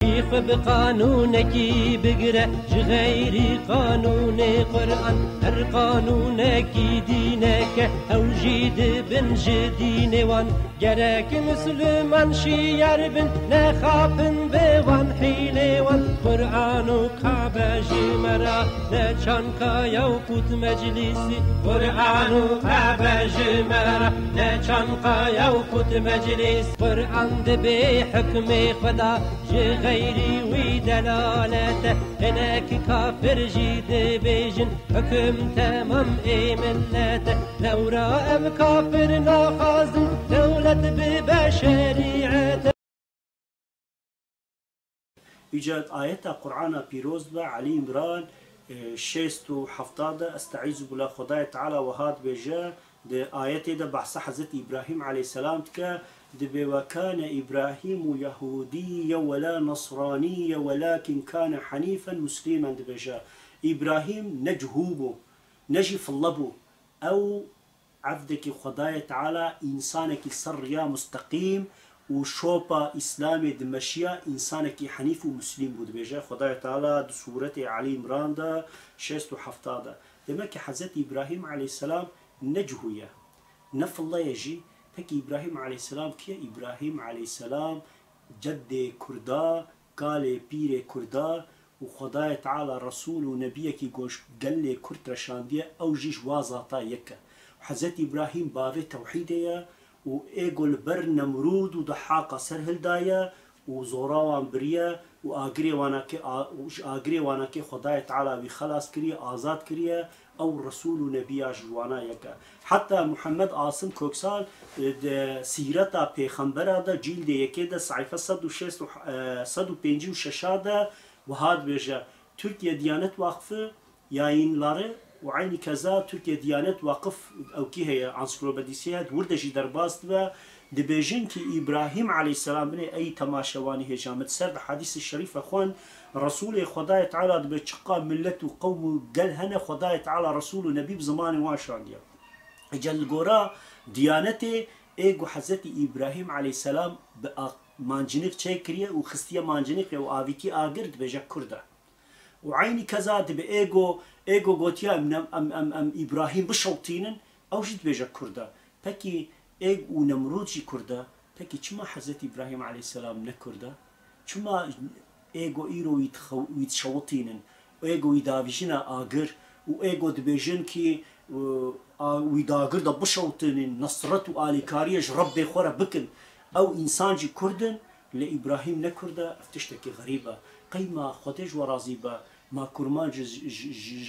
بقانونك بقرا غير قانون قرآن هر قانونك دينك أو جيد بن جدين وان جرك مسلمان شيار بن نخافن بوان حيل وان قرآن كعبة جمرا نشانكا يوقت مجلسي قرآن كعبة جمرا نشانكا يوقت مجلس قرآن دبي حكم خدا غيري ودلالته هناك كافر جيد بيجن حكم تمام اي ملته لو رأم كافر ناخذ دولة ببشريعته. إيجاد آيات قرآن بيروز با علي عمران 670 استعيذ بالله خداي تعالى وهاد بجا ده آيات ده بحث حضرت إبراهيم عليه السلام تكا دبي وكان إبراهيم يهوديا ولا نصرانيا ولكن كان حنيفا مسلما دبجا إبراهيم نجهوبه نجي في اللبو أو عبدك خداي تعالى إنسانك سريا مستقيم وشوبا إسلامي دمشيا إنسانك حنيف ومسلم بود بيجا خداي تعالى سورة علي عمران دا 670 دمك حضرت إبراهيم عليه السلام نجهويا نف الله يجي تك إبراهيم عليه السلام كي إبراهيم عليه السلام جد كردا قال بير كردا وخداي تعالى رسول ونبيك يقوش قال لي كرت رشاندية أو جيش وازاتا يكا وحضرت إبراهيم بابي توحيدية وإيقول بر نمرود وضحاقة سرهل دايا وزوراوان بريا وآقري واناكي خداي تعالى بخلاص كريا آزاد كريا أو رسول ونبي جوانا يكا حتى محمد عاصم كوكسال سيرتا پیغمبر دا جيل دي يكي دا صحيفة 156 دا وهاد بيجا تركيا ديانت واقفة ياين لاري وعيني كذا تركيا ديانت واقف او كي هي انسكلوبيديسيات وردجي درباست و دبيجن كي ابراهيم عليه السلام بني اي تماشواني هجامت سرد حديث الشريف اخوان رسول خداي تعالى دبيتشقا ملته وقوم قال هنا خداي تعالى رسول ونبي بزمان واشان ديال اجل غورا ديانتي ايغو حضرت ابراهيم عليه السلام مانجنيق تشكريه وخستيه مانجنيق او افيكي اغرد بجا كرده وعيني كذا دبي ايغو غوتيا ام ابراهيم بشوطينن او جد بجا كرده بكي ايغ ونمرودجي كرده بكي چما حضرت ابراهيم عليه السلام نكرده چما ايغو ايرو يتشوطينن ايغو يدافجنا اغر وايغو دبيجن كي ويداغر دا بشوطينن نصرته اليكاريج ربي خورا بكن او انسان جي كردن لابراهيم نكرده افتشتكي غريبه قيمه خدج ورازيبه ما كرمانج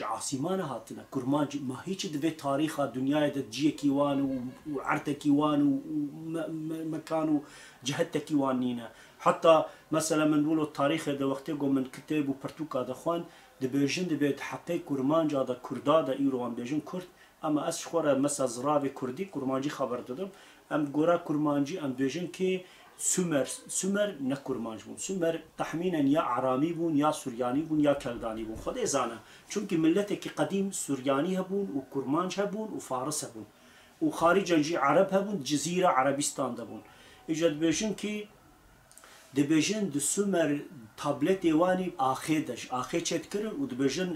عاصمان هاتنا كرمانج ما هيك دبي تاريخ الدنيا دجيه كيوان وعرته كيوان ومكان جهته كيوانينا حتى مثلا من نقولوا التاريخ ده وقته من كتاب وبرتوكا دخوان دبيجن دبي تحقق كرمانج هذا كردا ده ايروان بيجن كرد اما اسخوره مثلا زرابي كردي كرمانجي خبر دادم ام غورا كرمانجي ام بيجن كي سومر نكرمانج بون سومر تحمينا يا عرامي بون يا سورياني بون يا كلداني بون خدي زانا چونكي ملتك قديم سورياني هبون وكرمانج هبون وفارس هبون وخارجا جي عرب هبون جزيرة عربستان دبون اجد بيجن كي دبيجن د سومر تابلت يواني اخيدش اخي چتكر ودبيجن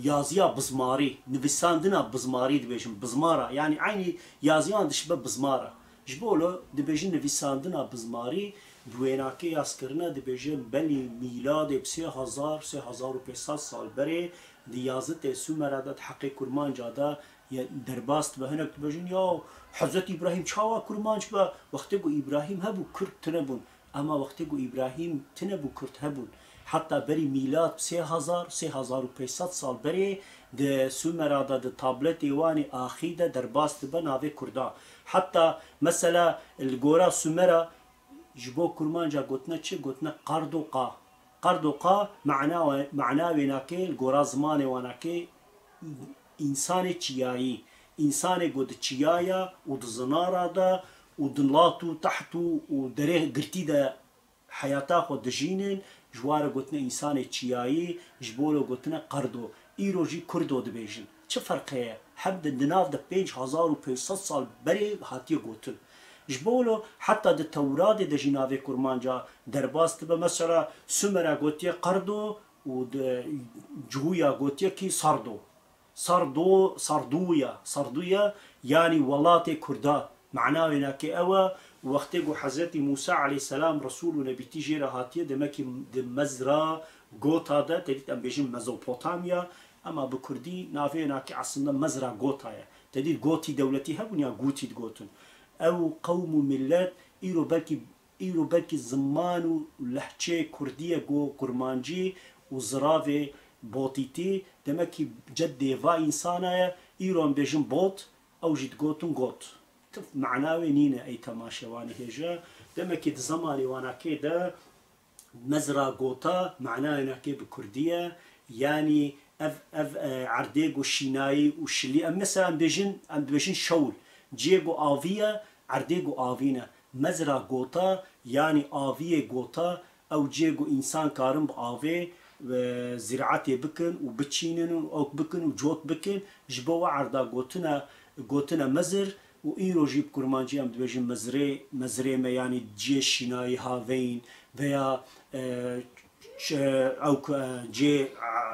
يازيا بزماري نفساندنا بزماري دبيجن بزمارة يعني عيني يازيان دشبه بزمارة جبولو دبيجن نفساندنا بزماري دويناكي ياسكرنا دبيجن بلي ميلاد ب 3500 سال بري ديازت سومر دا تحقق كرمان جادا درباست بهنك دبيجن يا حضرت ابراهيم چاوا كرمانج با وقتگو ابراهيم هبو كرد تنبون اما وقتگو ابراهيم تنبو كرد هبون حتى بري ميلاد 3500 سال بري د سومر دا د تابلت يواني اخيده درباست بناوي كردا حتى مثلا الجورا سومرا جبو كرمانجا قلتنا چه قلتنا قردوقا معناه ويناكي الجورا زماني واناكي انسان چياي انسان قد چيايا ودزنارا دا ودنلاتو تحتو ودريه قرتي دا حياتا خود دجينن جوارا قلتنا انسان چياي جبولو قلتنا قردو ايرو جي كردو دبيجن چه فرقه حب دناف دا 5500 سال بري هاتي قوتن جبولو حتى د تورات د جناوي كرمانجا درباست بمثلا سمرا قوتيا قردو و جهويا قوتيا كي صردويا يعني ولاتي كردا معناه هناك أوا وقت حضرت موسى عليه السلام رسول ونبي تيجي هاتيه دمكي مزرا قوتا ده تديت أم بيجين مزوبوتاميا أما بكردي نافي هناك أصلا مزرا قوتايا تديت قوتي دولتي هبنيا قوتي تقوتن أو قوم ملات إيرو بلكي زمان لحچه كردية جو كرمانجي وزرافي بوتيتي دمكي جد ديفا إنسانايا إيرو أم بيجين بوت أو جد قوتن قوت معناوي نينا أي تماشواني هجا دمكي زماني وانا كده مزرا قوتا معناه هناك بكردية يعني عرديق وشيناي وشلي مثلا أم بيجين شول جيغو آفيا عرديق آفينا مزرا قوتا يعني آفية قوتا أو جيغو إنسان كارم بآفي زراعتي بكن وبتشينن أو بكن وجوت بكن جبوا عردا قوتنا مزر وإيرو جيب كرمانجي أم دبيجين مزري ما يعني جي شيناي هافين veya او جي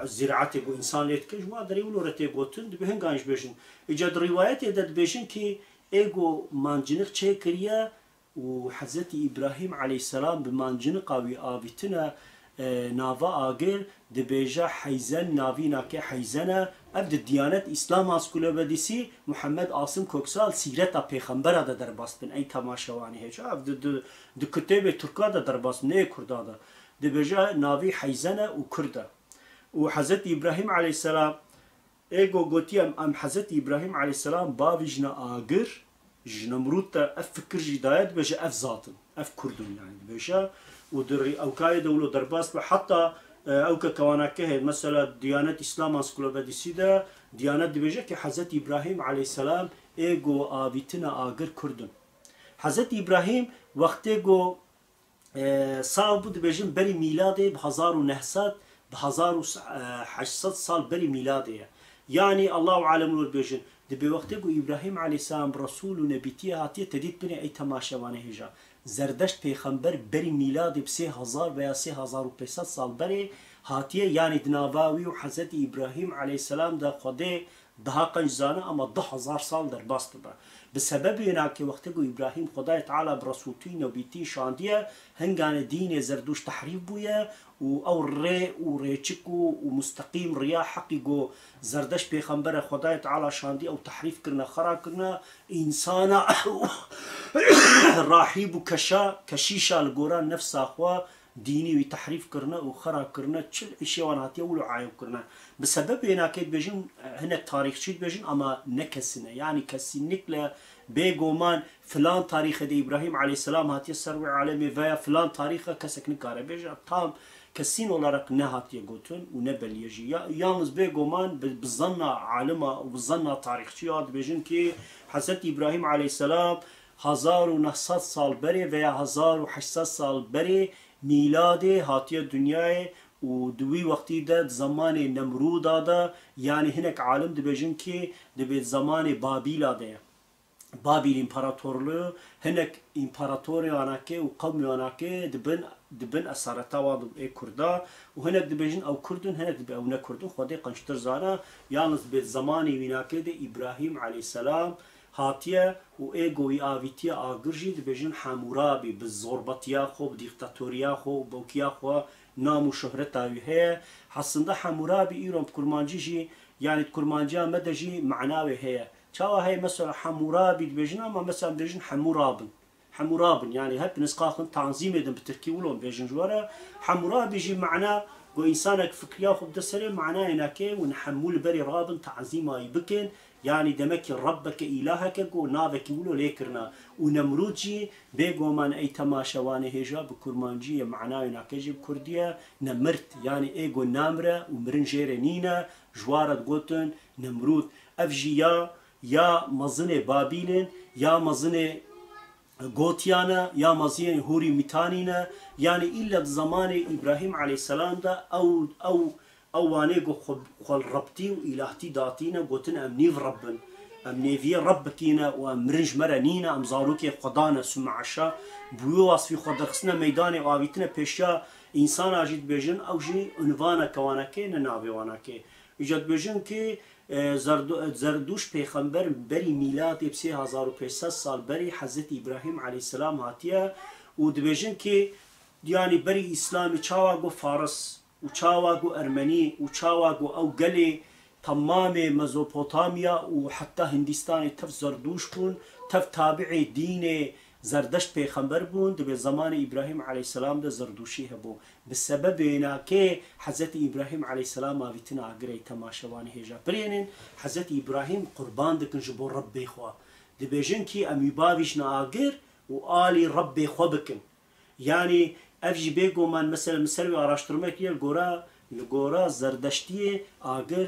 زراعتي بو انسان ليتكج ما دري ولو رتي بوتن دبهن غانش بيشن اجاد روايات يدد بيشن كي ايغو مانجنق تشي كريا وحضرت ابراهيم عليه السلام بمانجنق قوي ابيتنا نافا اجر دبيجا حيزن نافينا كي حيزنا ابد الديانات اسلام اسكوله بديسي محمد عاصم كوكسال سيرت پیغمبر دا درباستن اي تماشاواني هيجا ابد د كتاب تركا دا درباس نه كردا دا دبيجا نافي حيزنا وكردا وحضرت ابراهيم عليه السلام ايغو غوتيام ام حضرت ابراهيم عليه السلام باوجنا اجر جنمرود افكر جدايات بيجا اف ذاتن اف كردون يعني بيجا ودري او كايده ولو درباس حتى او كواناكه مثلا ديانه اسلام اسكولا بديسيدا ديانه دبيجا كي حضرت ابراهيم عليه السلام ايغو ابيتنا اگر كردن حضرت ابراهيم وقتيغو صعب دبيجن بري ميلادي ب 1900 ب 1800 سال بري ميلادي يعني الله اعلم البيجن دبي وقتيغو ابراهيم عليه السلام رسول ونبيتي هاتي تديت بني اي تماشاوانه هجا زردشت پیغمبر بری میلاد ب 3000 و یا 3500 سال بری هاتیه یعنی دناواوی و حضرت ابراهیم علیه السلام دا خوده daha قنجزانه اما 10000 سال در باست با بسبب اینا که وقتی گو ابراهیم خدای تعالی برسولتی نبیتی شاندیه هنگان دین زردوش تحریف بویه و او ریچکو و مستقیم ریا حقی گو زردش پیغمبر خدای تعالی شاندی او تحریف کرنا خرا کرنا انسانا راحیب و کشیشا لگوران نفس اخوا ديني وتحريف كرنا وخرا كرنا تشل اشياء هاتي ولو عايب كرنا بسبب هنا كيد بيجن هنا التاريخ شيد بيجن اما نكسنا يعني كسينك لا بيغومان فلان تاريخ دي ابراهيم عليه السلام هاتي سروي عالمي فيا فلان تاريخه كسكن كاره بيجا تام كسين olarak ne hatiye gotun و ne belyeji yalnız بيغومان بالظن عالمه وبالظن تاريخçi yad bejin ki Hazreti İbrahim aleyhisselam 1900 سال beri veya 1800 سال beri میلاد هاتیه دنیای و دوی وقتی ده زمان نمرود ده یعنی هنک عالم دبیجن که دبی زمان بابیل ده بابیل امپراتورلو هنک امپراتوری آنکه و قومی آنکه دبن اسارتا و ای کردا و هنک دبیجن او کردن هنک دبی او نکردن خودی قنشتر زانه یالنز به زمانی ویناکه ده ابراهیم علیه السلام هاتیه و ایگوی آویتی آگرجی دبیجن حمورابی بزربتیا خو بدیکتاتوریا خو بوکیا خو نام و شهرت آویه حسنده حمورابی ایران کرمانجی جی یعنی کرمانجی مدجی معناوی هه چاوا هی مثلا حمورابی دبیجن اما مثلا دبیجن حمورابن يعني هب نسقاخن تنظيم ادم بتركي ولون بيجن جواره حمورابي جي معناه جو انسانك فكريا خو بدسره معناه هناك ونحمول بري رابن تعظيمه بكن يعني دمك ربك إلهك جو نافك ولو ليكرنا ونمرودجي بيجو من أي تماشواني هجا بكرمانجية معناه ناكجي بكردية نمرت يعني إيجو نامرة ومرنجير نينا جوارة قوتن نمرود أفجي يا مزنة بابيلن يا مزنة قوتيانا يا مزين هوري ميتانينا يعني إلا زمان إبراهيم عليه السلام ده أو وانه خل ربطي و إلهتي داتينا قوتن أم نيف ربن ام نيفي ربكينا ومرنج مرنينا ام زاروكي قدانا سمعشا بيواس في خدرسنا ميدان وابيتنا بيشا انسان اجيت بيجن او جي عنوانا كواناكي نناوي واناكي اجت بيجن كي زردوش پیغمبر بری میلاد ب 3500 سال بری حضرت ابراهیم علیه السلام هاتیه و دبیجن که يعني بري إسلامي تشاواغو فارس وتشاواغو أرمني وتشاواغو أو قلي تمامي ميزوبوتاميا وحتى هندستاني تف زردوش بون تف تابعي ديني زردشت پیغمبر بون دبي زمان إبراهيم عليه السلام ده زردوشي هبو بسبب كي حضرت إبراهيم عليه السلام آويتنا أقري تماشواني هجا برينين حضرت إبراهيم قربان دكن جبو ربي خوا دبيجن كي أمي بابيش ناقر وآلي ربي خوا بكن يعني افجي بيجو من مثلا مسلوي araştırmak yer gora zerdشتي آگر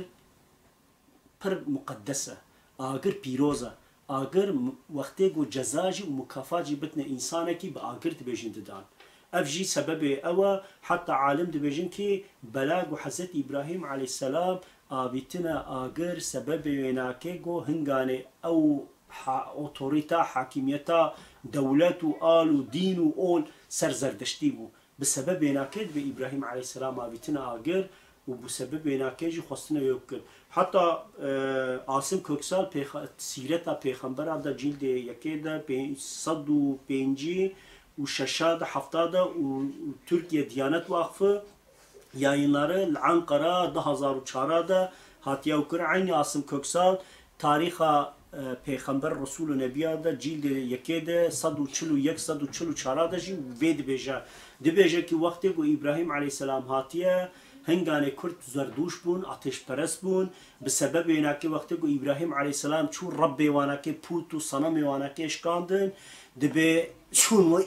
پر مقدسة آگر پیروزة آگر وقتی گو جزاجي ومكافاجي بتنا إنسانه كي بآگر تبيجن ددان افجي سبب أو حتى عالم دبيجن كي بلاغو حضرت إبراهيم عليه السلام آبيتنا آگر سبب ويناكي گو هنگاني أو اوتوريتا حاكميتا دولت وآل ودين وآل سر زردشتي بو بسبب يناكد بإبراهيم عليه السلام آبيتنا آگر وبسبب يناكيجي خواستنا يوكل حتى عاصم كوكسال سيرتا پیغمبر دا جلد يكيدا 105 وششاد حفتادا وتركيا ديانت واقفة yayınları Ankara 2004'da hatiya okur aynı Asım Köksal tariha پیغمبر رسول نبی دا جلد یکی ده 141 144 دا جی وید بیجا دی بیجا که وقتی گو ابراهیم علیه السلام هاتیه هنگانه کرد زردوش بون آتش پرست بون بسبب اینا که وقتی گو ابراهیم علیه السلام چون رب وانا که پوت و صنم وانا که اشکاندن دی بی چون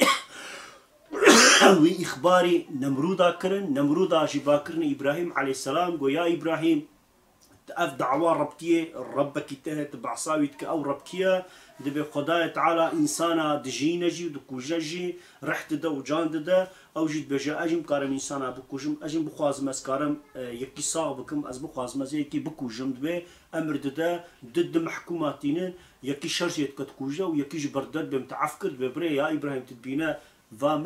وی اخباری نمرودا کرن نمرودا جیبا کرن ابراهیم علیه السلام گو یا ابراهیم اف دعوة ربكية ربك تهت بعصاويتك او ربكية دبي خدايا تعالى انسانا دجينجي ودكوججي رحت دا وجان دا او جيت بجا اجم كارم انسانا بكوجم اجم بخوازم اسكارم يكي صاغ بكم از بخوازم زي يكي بكوجم دبي امر دا ضد محكوماتين يكي شرجيت كتكوجا ويكي جبردد بمتعفكر ببري يا ابراهيم تدبينا فا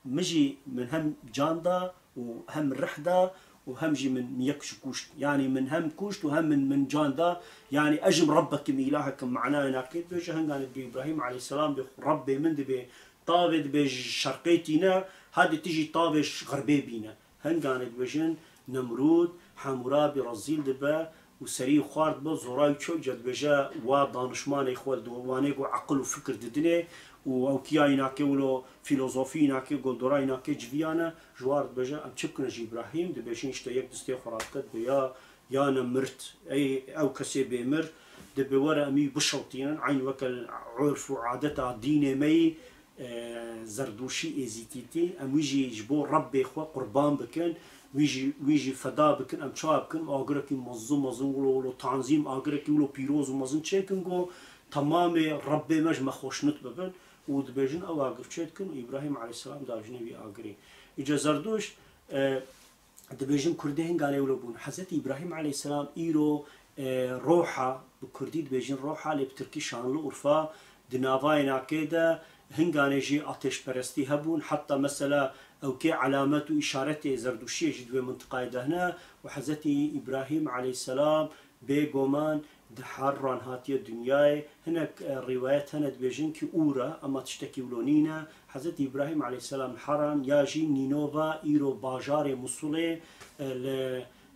مجي من هم جاندا وهم الرحدة وهم جي من يكش كوشت يعني من هم كوشت وهم من جان دا يعني أجم ربكم إلهكم معناه ناكيد بيجي هنغان بإبراهيم عليه السلام ربي من دبي طاوي دبي شرقيتنا هذه تيجي طاوي غربي بينا هنغان بيجن نمرود حمورابي رزيل دبا وسري خوارد بو زوراي تشو جد بيجا ودانشمان إخوال دواني عقل وفكر ددني و كياي ناكي ولو فيلوزوفي ناكي قولدوراي ناكي جفيانا جوارد بجا ام تشكنا جي ابراهيم دبيشين شتا يك دستي خرات كد بيا يا نمرت اي او كسي بيمر دبي ورا امي بشوطين عين وكل عرف وعادتها ديني مي زردوشي ازيتيتي ام يجي جبو ربي خو قربان بكن ويجي فدا بكن ام شاب بكن اغركي منظم ولو تنظيم اغركي ولو بيروز ومزن تشيكنغو تمام ربي مش مخوشنت ببن ودبيجن او اقف تشيتكن ابراهيم عليه السلام داجني بي اقري اجا زردوش دبيجن كردين قالوا لبون حضرت ابراهيم عليه السلام ايرو روحه بكردي دبيجن روحه اللي بتركي شانلو عرفا دنافاينا كده هنغانيجي اتش برستي هبون حتى مثلا او كي علامات واشارته زردوشيه جدوى منطقه دهنا وحضرت ابراهيم عليه السلام بيغومان دحران هاتي الدنيا هناك روايات هنا دبيجن كي اورا اما تشتكي ولونينا حضرت ابراهيم عليه السلام حران ياجي نينوفا ايرو باجار موصله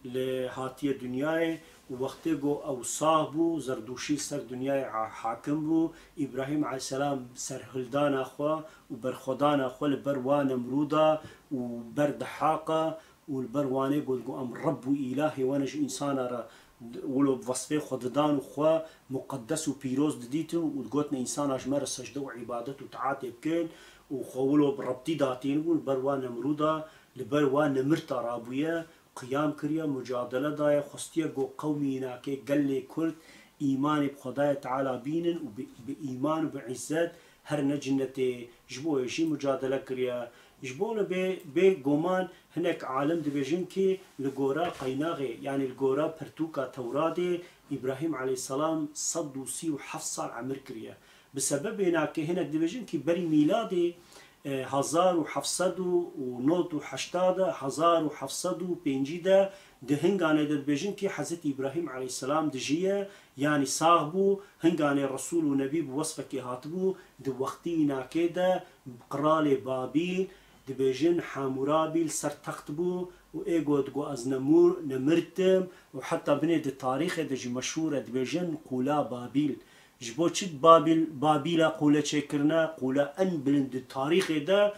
لهاتي الدنيا ووقتي جو او صابو زردوشي سر دنيا حاكم بو ابراهيم عليه السلام سر هلدان اخوا وبرخدان اخوا البروان نمرودا وبردحاقه والبرواني قلت ام رب الهي ونج انسان ولو بوصفه خددان وخوا مقدس وبيروز دديتن وتقولنا انسان اجمر السجده وعبادته وتعاطي بكل وخولو بربطي داتين والبروان نمرودا البروان نمرتا رابويه قيام كريا مجادله دايا خستيه جو قومينا كي قال لي كرد ايمان بخدايا تعالى بينن وبايمان وبعزات هر نجنتي جبوه شي مجادله كريا جبونا بي قومان هناك عالم دبيجن كي لغورا قيناغي يعني لغورا برتوكا تورادي إبراهيم عليه السلام صدو سي وحفصة عمر كريا بسبب هناك دبيجن كي بري ميلادي 1780 1750 ده هنگانه در بيجن كي حضرت إبراهيم عليه السلام دجيه يعني صاحبو هنگانه رسول و نبي بوصفه كي هاتبو ده وقتي ناكي ده قرال بابيل دبيجن حامورابيل سر تختبو و ايگو دگو از نمرتم وحتى بني ده تاريخ دجي مشهورة دبيجن قولا بابيل جبو چد بابيلا قولا چكرنا قولا ان بلند التاريخ ده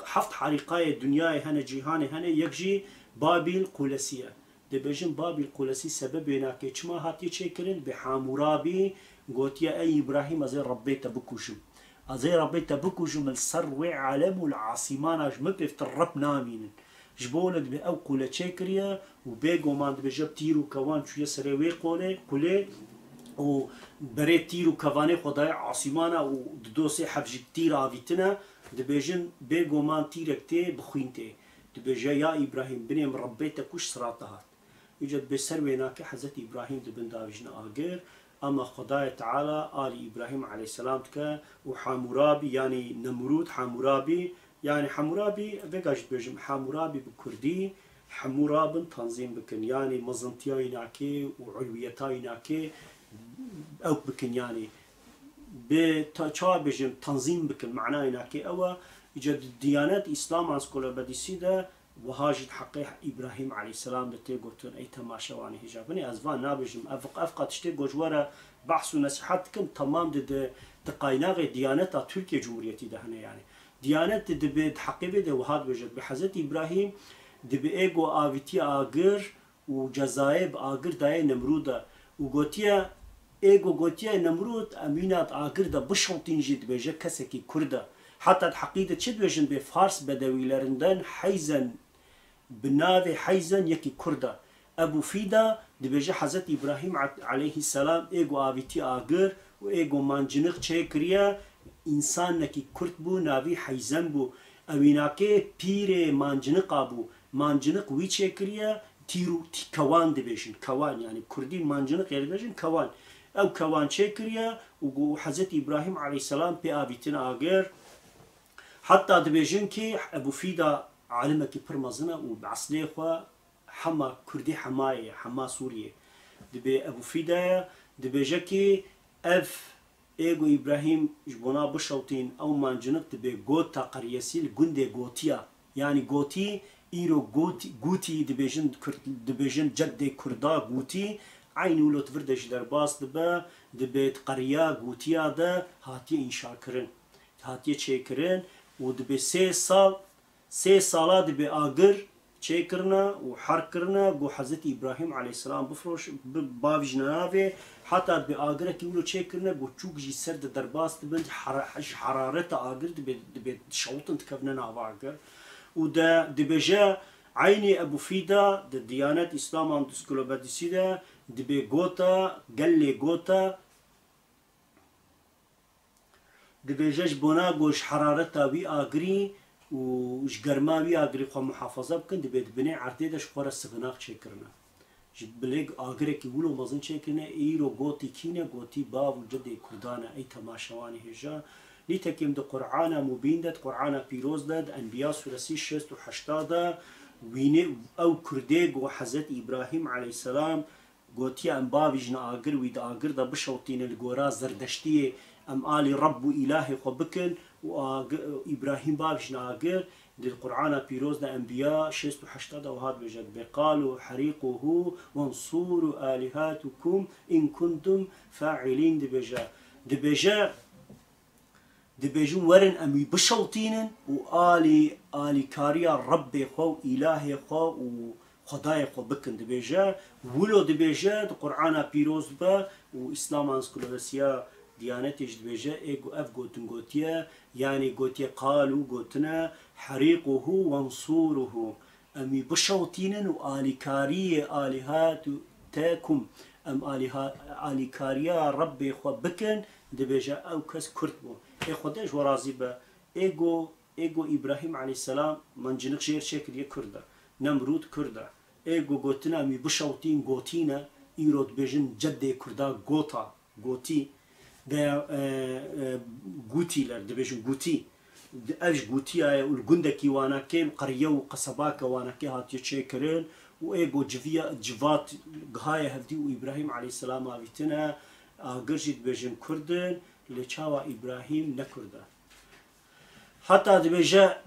حفت حريقاي الدنيا هنا جيهاني هنا يكجي بابيل قولسية دبيجن بابيل قولسي سبب هناك چما هاتي چكرن بحامورابي قوتيا اي ابراهيم ازي ربيت بكوشم ازي ربيت بكوشم السروع عالم العاصمان اجمكفت الرب نامين جبولد بأو قولة چكريا وبيقو مان دبيجب تيرو كوان شو يسريوي قولي و بريت تيرو كواني خداي عاصمانا و دوسي حبج تير آفيتنا دبيجن بيقو مان تيرك تي بخوينتي دبيجا يا إبراهيم بني مربيتا كوش سراتها يوجد بسرويناك حزت إبراهيم دبن داوجنا آقر أما خداي تعالى آل إبراهيم عليه السلام تكا وحامورابي يعني نمرود حامورابي يعني حمورابي بقاش بيجم حمورابي بكردي حمورابن تنظيم بكن يعني مزنتياي ناكي وعلويتاي ناكي او بكن يعني بتشا بيجم تنظيم بكن معناه ناكي او يجد الديانات اسلام اسكولا بديسيدا وهاجد حقيق ابراهيم عليه السلام بتيغوتون اي تماشا واني هجابني ازفان نابجم افقا تشتي جوجوره بحث ونصيحتكم تمام دقايناغ ديانات تركيا جمهوريتي دهنا يعني ديانات دبي حقيقة ده وهاد وجد بحضرت إبراهيم دبي إيجو آفيتي آجر وجزائب آجر داي نمرودا وقتيا إيجو قتيا نمرود أمينات آجر ده بشوطين جد بيجا كسكي كردا حتى الحقيقة شد وجن بفارس بدوي لرندن حيزن بناوي حيزن يكي كردا أبو فيدا دبيجا حضرت إبراهيم عليه السلام إيجو آفيتي آجر وإيجو مانجنق چه انسان نکی کرد بو ناوی حیزن بو اویناکه پیر مانجنق بو مانجنق وی چه کریه تیرو کوان دبیشن کوان یعنی کردی مانجنق یعنی دبیشن کوان او کوان چه کریه و حضرت ابراهیم علیه السلام پی آویتن آگر حتی دبیشن که ابو فیدا عالمه که پرمزنه و بعصلی خوا حما کردی حمایه حما سوریه دبی ابو فیدا دبیجه که اف ايجو ابراهيم جبونا بشوتين او مانجنق دبي غوتا قريسيل غوندي غوتيا يعني غوتي ايرو غوتي دبيجن جد كردا غوتي عين ولو تفردش درباس دبيت قريه غوتيا ده هاتي انشاء كرن هاتي چيكرن ودبي 3 سال دبي اگر چيكرنا وحركرنا بو حضرت ابراهيم عليه السلام بفروش باوجناوي حتى بآجر كيلو چيكرنا بو چوك جي سرد درباس بند حرارة آجر دبي شوطن تكفنا ناواجر ودا دبجا عيني ابو فيدا د ديانات اسلام ام دسكولو بديسيدا دبي غوتا قال غوتا دبجاج بونا غوش حرارة وي آجري وش گرماوی آگری خو محافظه بکن دبید بنی عرضه دش خور سغناق چکرنا جبلیگ آگری کی ولو مزن چکرنا ایرو گوتی کینه گوتی باو جد کردانه ای تماشوانی هجا نیتکیم دو قرآن مبین داد قرآن پیروز داد انبیاء سورسی 68 وینه او کرده گو حضرت ابراهیم علیه السلام گوتی ام باویجن آگر وید آگر دا بشوتین الگورا زردشتی ام آلی رب و الهی خو بکن وإبراهيم بابش ناقر دي القرآن بيروز دا أنبياء 68 وهاد بجد بقالوا حريقه وانصوروا آلهاتكم إن كنتم فاعلين دي بجا ورن أمي بشوطين وآلي كاريا ربي خو إلهي خو وخداي خو بكن دي بجا ولو دي بجا القرآن بيروز با وإسلام أنسكولو رسيا ديانتش دبيجا ايجو اف غوتن غوتيا يعني غوتيا قالوا غوتنا حريقه وانصوره امي بشوتين واليكاري الهات تاكم ام اليكاريا ربي خو بكن دبيجا او كس كرتبو اي خداش ورازيبا ايجو ايجو ابراهيم عليه السلام من جنق شير شكل يكرده نمرود كرده ايجو قوتنا مي بشوتين قوتينا ايرود بيجن جدي كردا قوتا قوتي ده قوتي لرد بيجن قوتي اج قوتي والجندكي وانا كي قريه وقصباك وانا كي هات يشكرين وايجو جفيا جفات غايه هدي وابراهيم عليه السلام ابيتنا قرجت بيجن كردن لچاوا ابراهيم نكرده حتى دبيجا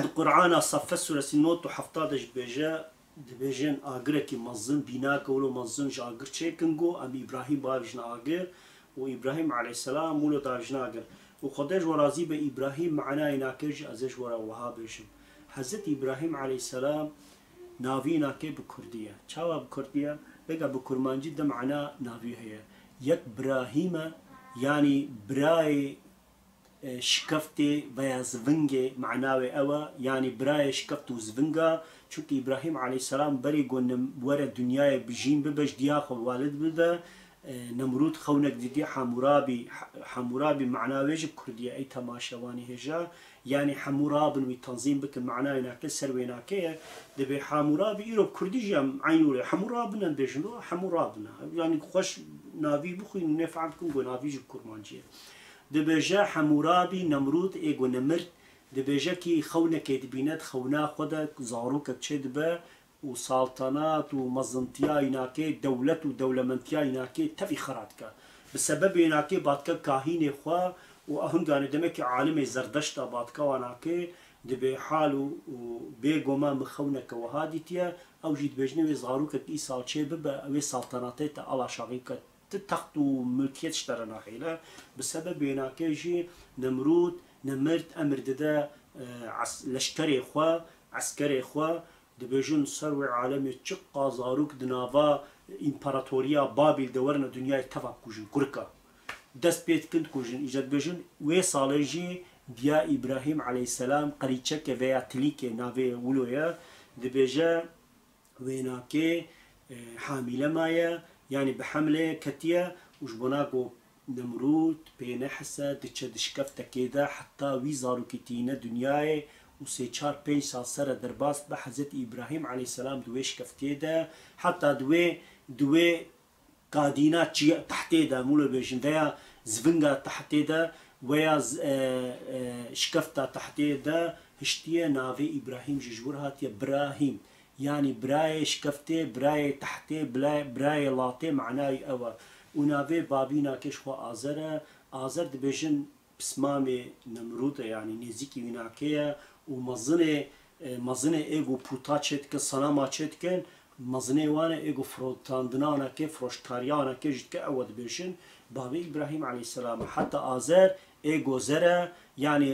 القرآن صف سورة النوت وحفتادش بيجا دبيجن آجرك مظن بناك ولو مظن جاجر شيكنجو أم إبراهيم بابجنا آجر وإبراهيم عليه السلام ولو دابجنا آجر وخدش ورازي بإبراهيم معنا يناكج أزج ورا وهابجم حضرت إبراهيم عليه السلام نافينا كي بكردية شاوا بكردية بقى بكرمانجي ده معنا نافي هي يك براهيم يعني براي شكفتي بيا زفنجي معناوي أوا يعني براي شكفتو زفنجا چونك إبراهيم عليه السلام بري قلنا ورا الدنيا بجين ببش دياخو والد بدا نمرود خونك دي حمورابي معناوي جب كردية أي تماشواني هجا يعني حمورابن وتنظيم بك معناوي ناكل سروي ناكيه دبي حمورابي إيرو كردي جام عينولي حمورابنا بيجنو حمورابنا يعني خوش نافي بخوي نفعلكم قو نافي جب كرمانجيه دبيجا حمورابي نمرود ايغو نمرت دبيجا كي خونك دبينات خونا خودك زاروك تشدبا وسلطنات ومزنتيا يناكي دولة ودولمنتيا يناكي تبي خراتك بسبب يناكي باتك كاهين خوا وأهنغاني دمك عالم زردشتا باتك واناكي دبي حالو وبيغو ما مخونك وهاديتيا او جيد بجنوي زاروك كي سالچه ببا اوي سلطناتي على شاغيك تخت وملكيت اشترنا حيله بسبب يناكيجي نمرود نمرت امر ددا لشكري خوا عسكري خوا دبيجن سروي عالمي تشقا زاروك دنافا امبراطوريا بابل دورنا دنيا تفا كوجن كركا دست بيت كنت كوجن ايجاد بيجن وي صالجي ديا ابراهيم عليه السلام قريتشك فيا تليكي نافي ولويا دبيجا ويناكي حامله مايا يعني بحمله كتيا وجبناكو نمرود بين حسا دشكفت كده حتى ويزارو كتينا دنياي وسيشار بين سال درباست بحزت ابراهيم عليه السلام دويش كفتيدا حتى دوي قادينا تحتيدا مولو بيجن ديا زفنغا تحتيدا ويا شكفتا تحتيدا هشتيا نافي ابراهيم ججورها تيا ابراهيم يعني براي شكفتي براي تحتي براي لاطي معناي اوا ونافي بابينا كشخو آزر دبيجن بسمامي نمرود يعني نزيكي ويناكيا ومزنه ايغو بوتاچت كن سلاماچت كن مزنه وانا ايغو فروتاندنا كي فروشكاريانا كي جت اوا دبيجن بابي ابراهيم عليه السلام حتى آزر ايغو زرا يعني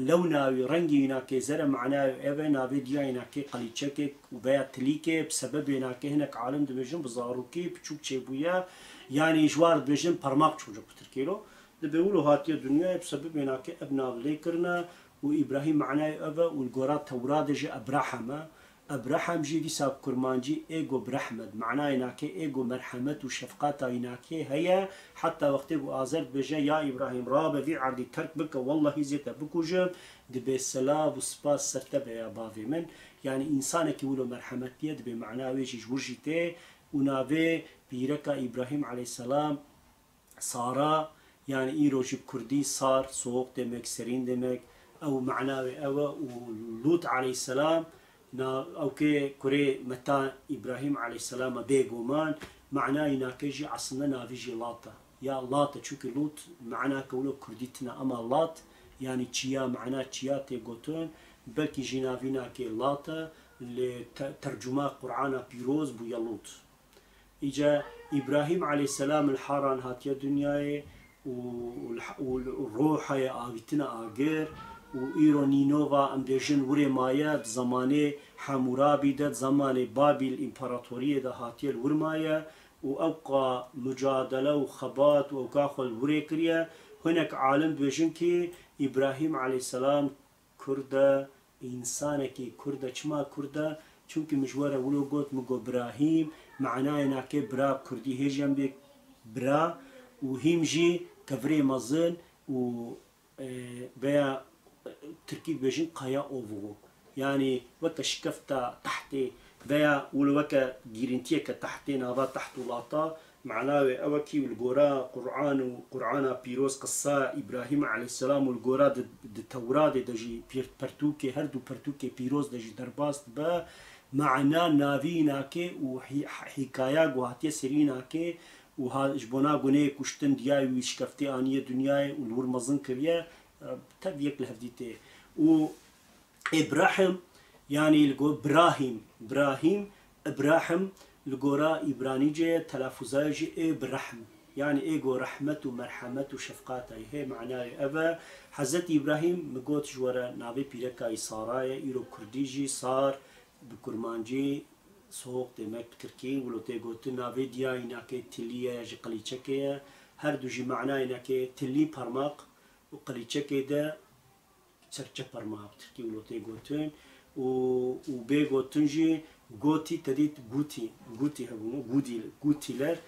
لوناوي رنگي يناكي زرا معناه ايفا نافي ديا يناكي قليتشكي وبيا تليكي بسبب يناكي هناك عالم دبيجن بزاروكي بچوك چيبويا يعني جوار دبيجن برماق چوجك بتركيلو دبيولو هاتيا دنيا بسبب يناكي ابنا ليكرنا وابراهيم معناه ايفا والقرات تورادجي ابراهام جي دي ساب كرمانجي ايغو برحمد معناه يناكي ايغو مرحمت وشفقات يناكي هيا حتى وقت ابو آزر بجا يا ابراهيم رابا في عرضي ترك بك والله زيتا بكوجم دبي السلام وسباس سرتبه يا بافي من يعني انسانك يقولوا مرحمتيه دبي معناه ويجي جورجيتي ونافي بيركا ابراهيم عليه السلام صارا يعني ايروج بكردي صار سوق دمك سرين دمك او معناه او ولوط عليه السلام او كي كوري متى ابراهيم عليه السلام بيغومان معناه يناكيجي عصنا نافيجي لاطا يا لاطا تشوكي لوط معناه كولو كرديتنا اما لاط يعني تشيا معناه تشيا تيغوتون بلكي جينافينا كي لاطا لترجمه قرآن بيروز بو يلوط اجا ابراهيم عليه السلام الحاران هاتيا دنياي والروح يا آويتنا آغير وإيرو نينوفا ام بيجن وري مايا زماني حمورابي ده زماني بابل الامبراطورية ده هاتيا الورمايا وأوقع مجادلة وخبات وأوقاخ الوريكريا هناك عالم بيجن كي إبراهيم عليه السلام كردا إنسانكي كردا چما كردا چونكي مجوارا ولو قوت مگو إبراهيم معناه ناكي برا كردي هجم بك برا وهيم جي كفري مزن و بيا تركي بيجين قيا أوفو يعني وكا شكفتا تحتي بيا ولو وكا جيرنتيا كتحتي نابا تحت ولاطا معناه أوكي والجورا قرآن بيروس قصة إبراهيم عليه السلام والجورا التوراة دجي برتوكي هردو برتوكي بيروس دجي درباست با معنا نافيناكي وحكاية جواتي سريناكي وها جبونا جوني كشتن دياي ويشكفتي آنية دنياي والور مزن كريا تبيك لهفديته و إبراهيم يعني الجو إبراهيم الجورا إبراني جي تلفظاي جي برحم يعني إيجو رحمة ومرحمة وشفقات هي معناه أبا حزت إبراهيم مقوت جورا نابي بيركا إصارايا إيرو كرديجي صار بكرمانجي سوق دمك تركي ولو تيجوت نابي ديا إنك تلية جي قليتشكيا هردو جي معناه إنك تلي برماق وقليتشكي ده سرچه برماق تركي ولو تيجوتن وبيجوتن جي قوتي تديت قوتي هبونو قوتي ده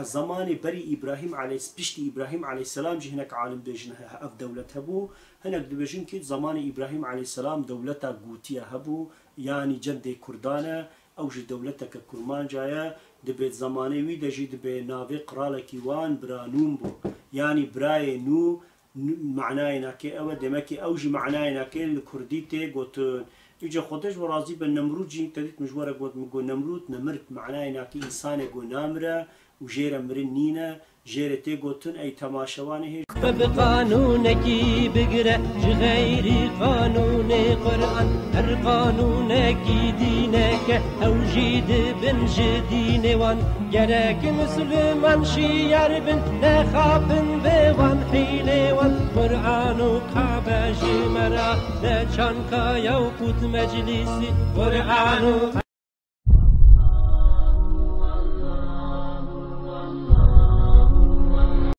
زماني بري إبراهيم عليه بيشتي إبراهيم عليه السلام جي هناك عالم بيجنها أف دولة هبو هناك دبيجن كيد زماني إبراهيم عليه السلام دولتا قوتية هبو يعني جدي كردانة أو جي دولتك كرمان جاية دبيت زماني وي دجي دبي نافي قرالكي وان برانوم بو يعني براي نو معناه ناكي أو دمكي أو جي معناه ناكي الكرديتي قوتون يجي خودش ورازي بالنمرود جي تديت مجوره قوت مقو نمرود نمرت معناه انك انسان قو نامره وجيره مرنينا جيره تي قوتن اي تماشوانه هي بقانونك بقرا غير قانون قرآن هر قانونك دينك او جيد بن جدين وان جرك مسلمان شيار بن نخابن بوان حيلة وان قرآن وكعبة جمرة لچانكا يوقوت مجلسي قرآن